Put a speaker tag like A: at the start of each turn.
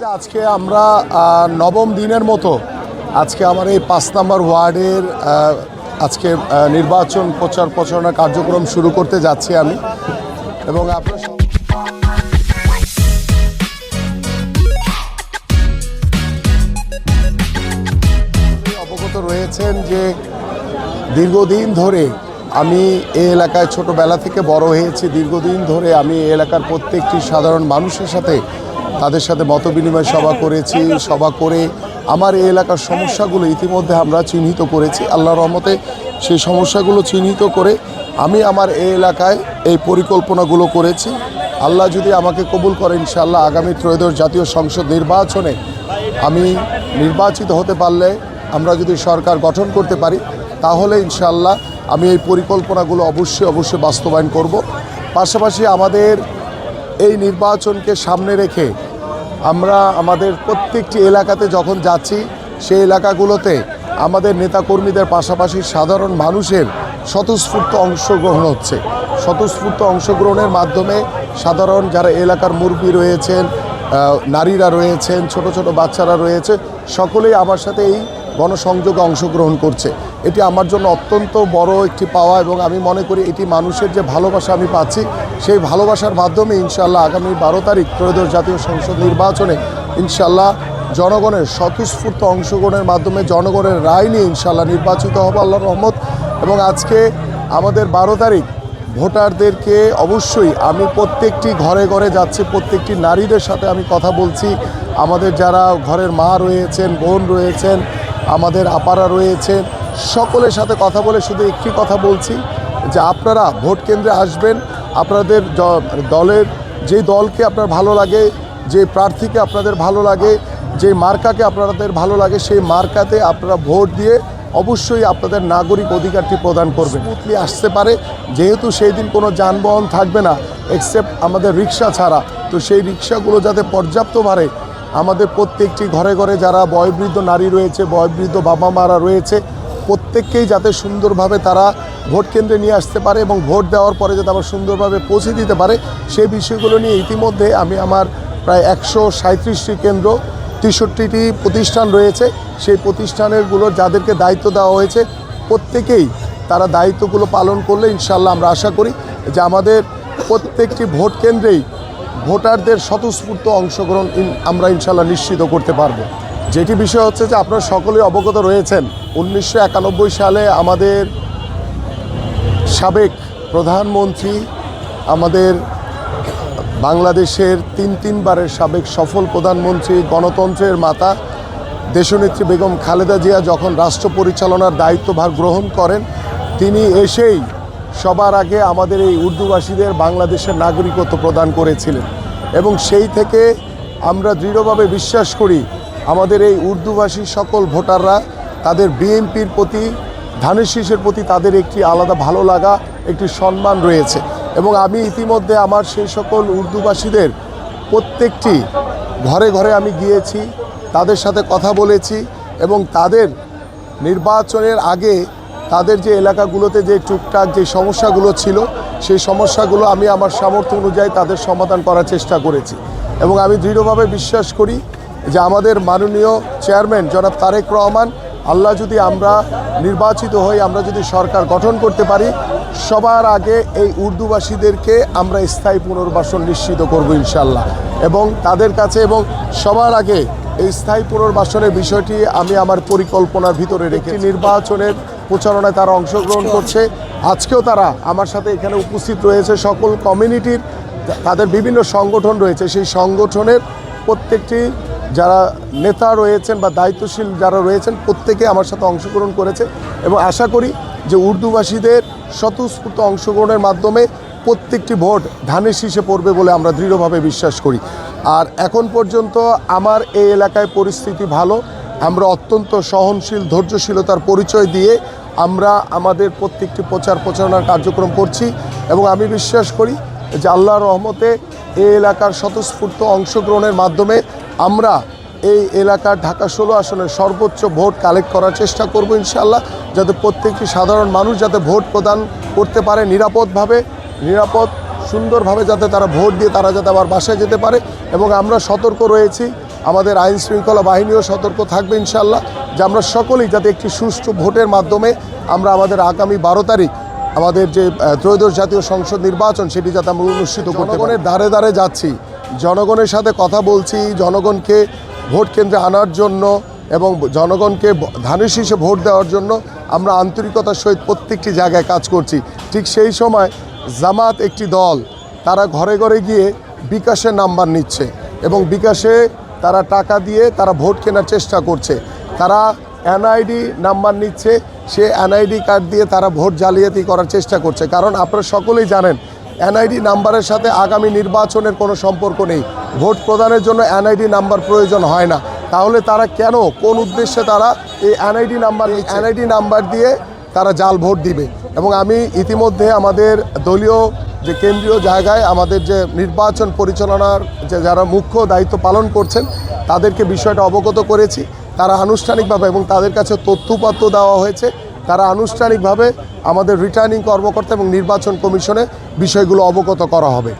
A: যে আজকে আমরা নবম দিনের মতো আজকে আমার এই 5 নম্বর ওয়ার্ডের আজকে নির্বাচন প্রচার প্রচারণা কার্যক্রম শুরু করতে যাচ্ছি আমি। এবং আপনারা অবগত রয়েছেন যে দীর্ঘদিন ধরে আমি এই এলাকায় ছোটোবেলা থেকে বড় হয়েছি। দীর্ঘদিন ধরে আমি এই এলাকার প্রত্যেকটি সাধারণ মানুষের সাথে তাদের সাথে মতবিনিময় সভা করেছি। সভা করে আমার এই এলাকার সমস্যাগুলো ইতিমধ্যে আমরা চিহ্নিত করেছি। আল্লাহর রহমতে সেই সমস্যাগুলো চিহ্নিত করে আমি আমার এই এলাকায় এই পরিকল্পনাগুলো করেছি। আল্লাহ যদি আমাকে কবুল করে ইনশাআল্লাহ আগামী ত্রয়োদশ জাতীয় সংসদ নির্বাচনে আমি নির্বাচিত হতে পারলে, আমরা যদি সরকার গঠন করতে পারি, তাহলে ইনশাআল্লাহ আমি এই পরিকল্পনাগুলো অবশ্যই বাস্তবায়ন করব। পাশাপাশি আমাদের এই নির্বাচনকে সামনে রেখে আমরা আমাদের প্রত্যেকটি এলাকাতে যখন যাচ্ছি, সেই এলাকাগুলোতে আমাদের নেতাকর্মীদের পাশাপাশি সাধারণ মানুষের স্বতঃস্ফূর্ত অংশগ্রহণ হচ্ছে। স্বতঃস্ফূর্ত অংশগ্রহণের মাধ্যমে সাধারণ যারা এলাকার মুরব্বী রয়েছেন, নারীরা রয়েছেন, ছোট ছোট বাচ্চারা রয়েছে, সকলেই আমার সাথে এই গণসংযোগে অংশগ্রহণ করছে। এটি আমার জন্য অত্যন্ত বড় একটি পাওয়া এবং আমি মনে করি এটি মানুষের যে ভালোবাসা আমি পাচ্ছি, সেই ভালোবাসার মাধ্যমে ইনশাআল্লাহ আগামী 12 তারিখ ত্রয়োদশ জাতীয় সংসদ নির্বাচনে ইনশাআল্লাহ জনগণের স্বতঃস্ফূর্ত অংশগ্রহণের মাধ্যমে জনগণের রায় নিয়ে ইনশাআল্লাহ নির্বাচিত হব আল্লাহর রহমত। এবং আজকে আমাদের 12 তারিখ ভোটারদেরকে অবশ্যই আমি প্রত্যেকটি ঘরে ঘরে যাচ্ছি, প্রত্যেকটি নারীদের সাথে আমি কথা বলছি। আমাদের যারা ঘরের মা রয়েছেন, বোন রয়েছেন, আমাদের আপারা রয়েছেন, সকলের সাথে কথা বলে শুধু একটি কথা বলছি যে আপনারা ভোট কেন্দ্রে আসবেন। আপনাদের দলের যে দলকে আপনার ভালো লাগে, যে প্রার্থীকে আপনাদের ভালো লাগে, যে মার্কাকে আপনাদের ভালো লাগে, সেই মার্কাতে আপনারা ভোট দিয়ে অবশ্যই আপনাদের নাগরিক অধিকারটি প্রদান করবেন। স্মুথলি আসতে পারে, যেহেতু সেই দিন কোনো যানবাহন থাকবে না এক্সেপ্ট আমাদের রিক্সা ছাড়া, তো সেই রিক্সাগুলো যাতে পর্যাপ্ত ভারে আমাদের প্রত্যেকটি ঘরে ঘরে যারা বয়োবৃদ্ধ নারী রয়েছে, বয়োবৃদ্ধ বাবা মারা রয়েছে, প্রত্যেককেই যাতে সুন্দরভাবে তারা ভোট কেন্দ্রে নিয়ে আসতে পারে এবং ভোট দেওয়ার পরে যাতে আবার সুন্দরভাবে পৌঁছে দিতে পারে, সেই বিষয়গুলো নিয়ে ইতিমধ্যে আমি আমার প্রায় 137টি কেন্দ্র, 63টি প্রতিষ্ঠান রয়েছে, সেই প্রতিষ্ঠানেরগুলোর যাদেরকে দায়িত্ব দেওয়া হয়েছে প্রত্যেকেই তারা দায়িত্বগুলো পালন করলে ইনশাআল্লাহ আমরা আশা করি যে আমাদের প্রত্যেকটি ভোট কেন্দ্রেই ভোটারদের স্বতঃস্ফূর্ত অংশগ্রহণ আমরা ইনশাআল্লাহ নিশ্চিত করতে পারব। যেটি বিষয় হচ্ছে যে আপনারা সকলেই অবগত রয়েছেন 1991 সালে আমাদের সাবেক প্রধানমন্ত্রী, আমাদের বাংলাদেশের তিনবারের সাবেক সফল প্রধানমন্ত্রী, গণতন্ত্রের মাতা দেশনেত্রী বেগম খালেদা জিয়া যখন রাষ্ট্র পরিচালনার দায়িত্বভার গ্রহণ করেন, তিনি এসেই সবার আগে আমাদের এই উর্দুভাষীদের বাংলাদেশের নাগরিকত্ব প্রদান করেছিলেন। এবং সেই থেকে আমরা দৃঢ়ভাবে বিশ্বাস করি আমাদের এই উর্দুভাষী সকল ভোটাররা তাদের বিএনপির প্রতি, ধানের শীষের প্রতি তাদের একটি আলাদা ভালো লাগা, একটি সম্মান রয়েছে। এবং আমি ইতিমধ্যে আমার সেই সকল উর্দুভাষীদের প্রত্যেকটি ঘরে ঘরে আমি গিয়েছি, তাদের সাথে কথা বলেছি এবং তাদের নির্বাচনের আগে তাদের যে এলাকাগুলোতে যে টুকটাক যে সমস্যাগুলো ছিল, সেই সমস্যাগুলো আমি আমার সামর্থ্য অনুযায়ী তাদের সমাধান করার চেষ্টা করেছি। এবং আমি দৃঢ়ভাবে বিশ্বাস করি যে আমাদের মাননীয় চেয়ারম্যান জনাব তারেক রহমান, আল্লাহ যদি আমরা নির্বাচিত হই, আমরা যদি সরকার গঠন করতে পারি, সবার আগে এই উর্দুভাষীদেরকে আমরা স্থায়ী পুনর্বাসন নিশ্চিত করব ইনশাআল্লাহ। এবং তাদের কাছে এবং সবার আগে এই স্থায়ী পুনর্বাসনের বিষয়টি আমি আমার পরিকল্পনার ভিতরে রেখে নির্বাচনের প্রচারণায় তারা অংশগ্রহণ করছে। আজকেও তারা আমার সাথে এখানে উপস্থিত রয়েছে। সকল কমিউনিটির তাদের বিভিন্ন সংগঠন রয়েছে, সেই সংগঠনের প্রত্যেকটি যারা নেতা রয়েছেন বা দায়িত্বশীল যারা রয়েছেন প্রত্যেকে আমার সাথে অংশগ্রহণ করেছে। এবং আশা করি যে উর্দুভাষীদের স্বতঃস্ফূর্ত অংশগ্রহণের মাধ্যমে প্রত্যেকটি ভোট ধানের শীষে পড়বে বলে আমরা দৃঢ়ভাবে বিশ্বাস করি। আর এখন পর্যন্ত আমার এই এলাকায় পরিস্থিতি ভালো। আমরা অত্যন্ত সহনশীল, ধৈর্যশীলতার পরিচয় দিয়ে আমরা আমাদের প্রত্যেকটি প্রচারণার কার্যক্রম করছি। এবং আমি বিশ্বাস করি যে আল্লাহর রহমতে এই এলাকার স্বতঃস্ফূর্ত অংশগ্রহণের মাধ্যমে আমরা এই এলাকার ঢাকা 16 আসনের সর্বোচ্চ ভোট কালেক্ট করার চেষ্টা করব ইনশাআল্লাহ, যাতে প্রত্যেকটি সাধারণ মানুষ যাতে ভোট প্রদান করতে পারে নিরাপদভাবে, সুন্দরভাবে যাতে তারা ভোট দিয়ে তারা যাতে আবার বাসায় যেতে পারে। এবং আমরা সতর্ক রয়েছি আমাদের আইন শৃঙ্খলা বাহিনীও সতর্ক থাকবে ইনশাআল্লাহ, যে আমরা সকলেই যাতে একটি সুষ্ঠু ভোটের মাধ্যমে আমরা আমাদের আগামী 12 তারিখ আমাদের যে ত্রয়োদশ জাতীয় সংসদ নির্বাচন সেটি যাতে আমরা অনুষ্ঠিত করতে পারি। জনগণের ধারে ধারে যাচ্ছি, জনগণের সাথে কথা বলছি, জনগণকে ভোট কেন্দ্রে আনার জন্য এবং জনগণকে ধানের শীষে ভোট দেওয়ার জন্য আমরা আন্তরিকতার সহিত প্রত্যেকটি জায়গায় কাজ করছি। ঠিক সেই সময় জামাত একটি দল, তারা ঘরে ঘরে গিয়ে বিকাশের নাম্বার নিচ্ছে এবং বিকাশে তারা টাকা দিয়ে তারা ভোট কেনার চেষ্টা করছে। তারা এনআইডি নাম্বার নিচ্ছে, সে এনআইডি কার্ড দিয়ে তারা ভোট জালিয়াতি করার চেষ্টা করছে। কারণ আপনারা সকলেই জানেন এনআইডি নাম্বারের সাথে আগামী নির্বাচনের কোনো সম্পর্ক নেই। ভোট প্রদানের জন্য এনআইডি নাম্বার প্রয়োজন হয় না। তাহলে তারা কেন, কোন উদ্দেশ্যে তারা এই এনআইডি নাম্বার দিয়ে তারা জাল ভোট দিবে? এবং আমি ইতিমধ্যে আমাদের দলীয় যে কেন্দ্রীয় জায়গায় আমাদের যে নির্বাচন পরিচালনার যে যারা মুখ্য দায়িত্ব পালন করছেন তাদেরকে বিষয়টা অবগত করেছি। তারা আনুষ্ঠানিকভাবে এবং তাদের কাছে তথ্যপত্র দেওয়া হয়েছে, তারা আনুষ্ঠানিকভাবে আমাদের রিটার্নিং কর্মকর্তা এবং নির্বাচন কমিশনে বিষয়গুলো অবগত করা হবে।